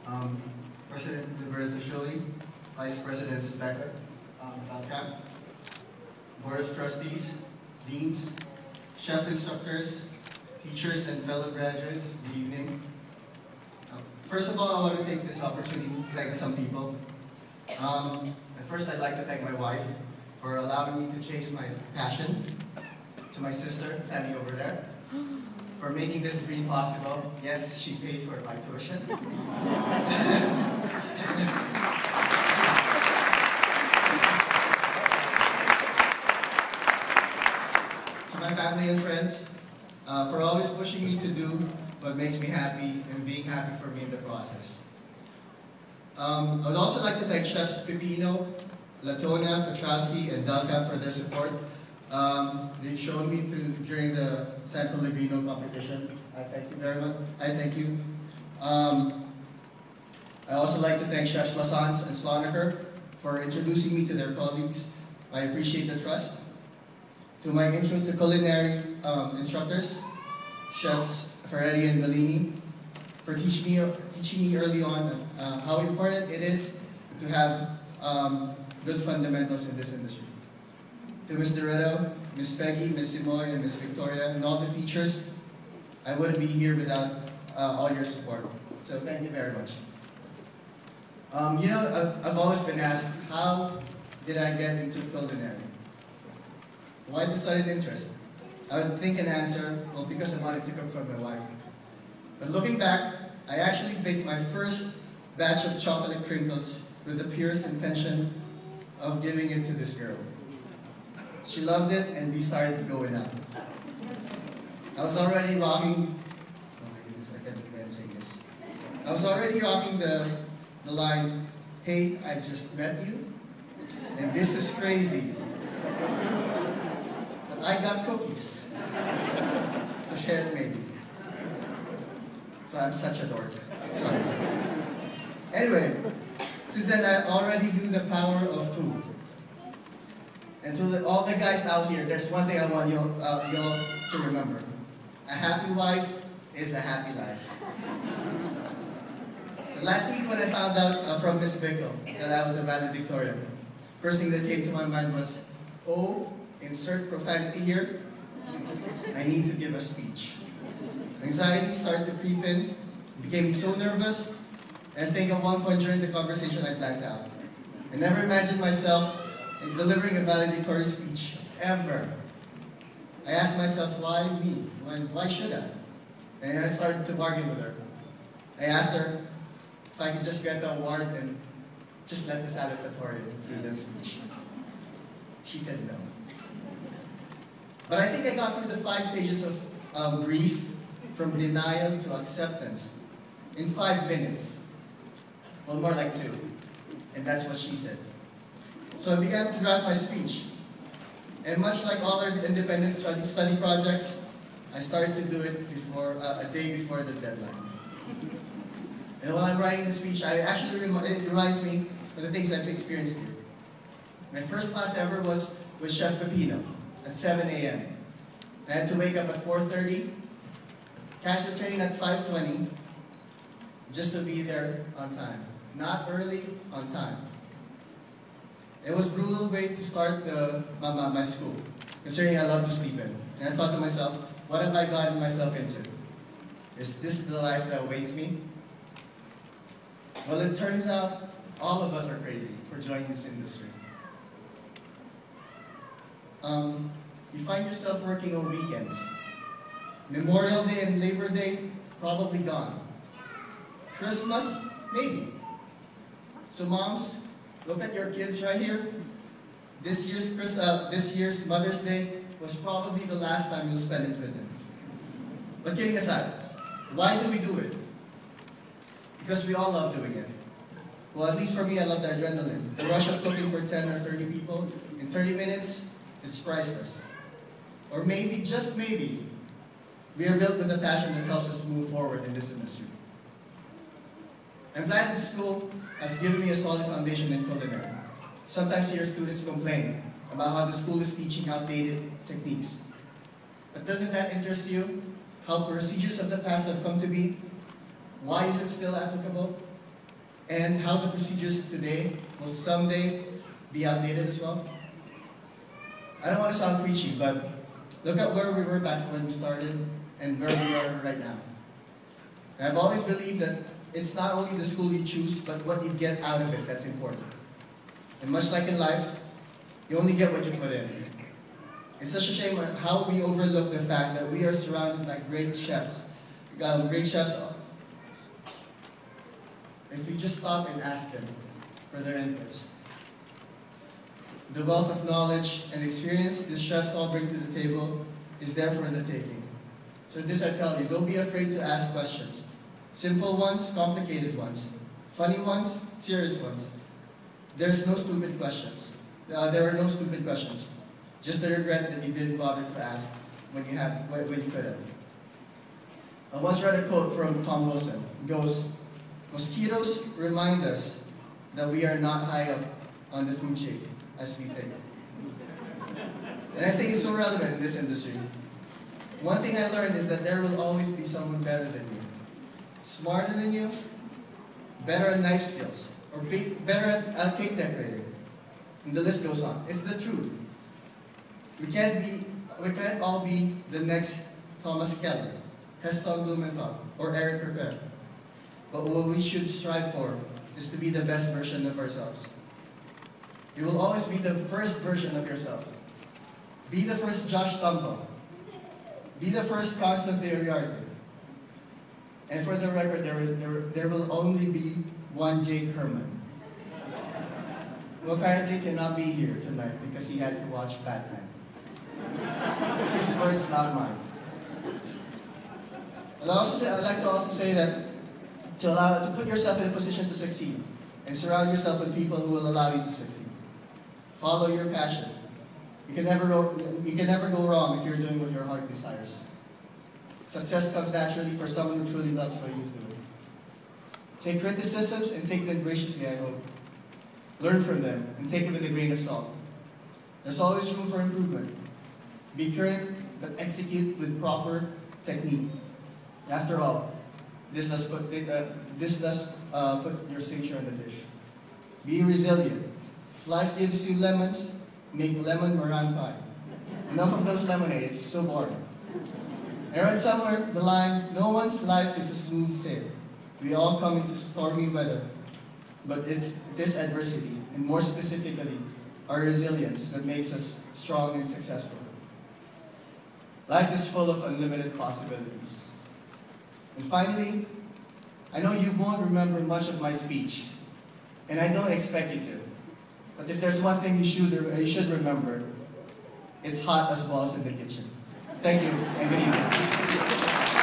um, President Liberto Shirley, Vice President Becker, Valcap, Board of Trustees, Deans, Chef Instructors, teachers and fellow graduates, good evening. First of all, I want to take this opportunity to thank some people. First, I'd like to thank my wife for allowing me to chase my passion, to my sister, standing over there, for making this dream possible. Yes, she paid for my tuition. To my family and friends, for always pushing me to do what makes me happy and being happy for me in the process. I would also like to thank Chefs Pipino, Latona, Petrowski, and Dalcap for their support. They've shown me during the San Pellegrino competition. I thank you very much. I thank you. I also like to thank Chefs Lasans and Slonaker for introducing me to their colleagues. I appreciate the trust. To my intro to culinary instructors, Chefs Ferretti and Bellini, for teaching me early on how important it is to have good fundamentals in this industry. To Ms. Dorado, Ms. Peggy, Ms. Simoy, and Ms. Victoria, and all the teachers, I wouldn't be here without all your support. So thank you very much. You know, I've always been asked, how did I get into culinary? Why the sudden interest? I would think an answer, well, because I wanted to cook for my wife. But looking back, I actually baked my first batch of chocolate crinkles with the purest intention of giving it to this girl. She loved it, and we started going out. I was already rocking, oh my goodness, I can't believe I'm saying this. I was already rocking the line, hey, I just met you, and this is crazy. But I got cookies, so share it maybe. So I'm such a dork, sorry. Anyway, since then I already knew the power of food. And to all the guys out here, there's one thing I want y'all to remember. A happy wife is a happy life. So last week when I found out from Miss Bickle that I was a valedictorian, first thing that came to my mind was, oh, insert profanity here, I need to give a speech. Anxiety started to creep in, became so nervous, and I think at one point during the conversation I blanked out. I never imagined myself delivering a valedictory speech, ever. I asked myself, why me? Why should I? And I started to bargain with her. I asked her if I could just get the award and just let the salutatorian do the speech. She said no. But I think I got through the 5 stages of grief, from denial to acceptance, in 5 minutes. Well, more like 2. And that's what she said. So I began to draft my speech. And much like all our independent study projects, I started to do it a day before the deadline. And while I'm writing the speech, it reminds me of the things I've experienced here. My first class ever was with Chef Pepino at 7 a.m. I had to wake up at 4:30, catch the train at 5:20, just to be there on time. Not early, on time. It was a brutal way to start my school, considering I love to sleep in. And I thought to myself, what have I gotten myself into? Is this the life that awaits me? Well, it turns out all of us are crazy for joining this industry. You find yourself working on weekends. Memorial Day and Labor Day, probably gone. Christmas, maybe. So moms, look at your kids right here. This year's Mother's Day was probably the last time you'll spend it with them. But kidding aside, why do we do it? Because we all love doing it. Well, at least for me, I love the adrenaline. The rush of cooking for 10 or 30 people in 30 minutes, it's priceless. Or maybe, just maybe, we are built with a passion that helps us move forward in this industry. I'm glad this school has given me a solid foundation in culinary. Sometimes you hear students complain about how the school is teaching outdated techniques. But doesn't that interest you? How procedures of the past have come to be? Why is it still applicable? and how the procedures today will someday be outdated as well. I don't want to sound preachy, but look at where we were back when we started and where we are right now. And I've always believed that it's not only the school you choose, but what you get out of it that's important. And much like in life, you only get what you put in. It's such a shame how we overlook the fact that we are surrounded by great chefs. If we just stop and ask them for their inputs. The wealth of knowledge and experience these chefs all bring to the table is there for the taking. So this I tell you, don't be afraid to ask questions. Simple ones, complicated ones. Funny ones, serious ones. There's no stupid questions. There are no stupid questions. Just the regret that you didn't bother to ask when you could have. I once read a quote from Tom Wilson. It goes, "Mosquitoes remind us that we are not high up on the food chain as we think." And I think it's so relevant in this industry. One thing I learned is that there will always be someone better than you. Smarter than you, better at knife skills, or better at cake decorating. And the list goes on. It's the truth. We can't all be the next Thomas Keller, Heston Blumenthal, or Eric Rivera. But what we should strive for is to be the best version of ourselves. You will always be the first version of yourself. Be the first Josh Tumbo. Be the first Constance de Uriarte. And for the record, there will only be one Jake Herman, who apparently cannot be here tonight because he had to watch Batman. His words, not mine. I'd like to also say that to put yourself in a position to succeed and surround yourself with people who will allow you to succeed. Follow your passion. You can never go wrong if you're doing what your heart desires. Success comes naturally for someone who truly loves what he's doing. Take criticisms and take them graciously, I hope. Learn from them and take it with a grain of salt. There's always room for improvement. Be current, but execute with proper technique. After all, this does put your signature on the dish. Be resilient. If life gives you lemons, make lemon meringue pie. Enough of those lemonades, it's so boring. I read somewhere the line, "No one's life is a smooth sail. We all come into stormy weather. But it's this adversity, and more specifically, our resilience that makes us strong and successful." Life is full of unlimited possibilities. And finally, I know you won't remember much of my speech, and I don't expect you to. But if there's one thing you should remember, it's hot as balls in the kitchen. Thank you, and good evening.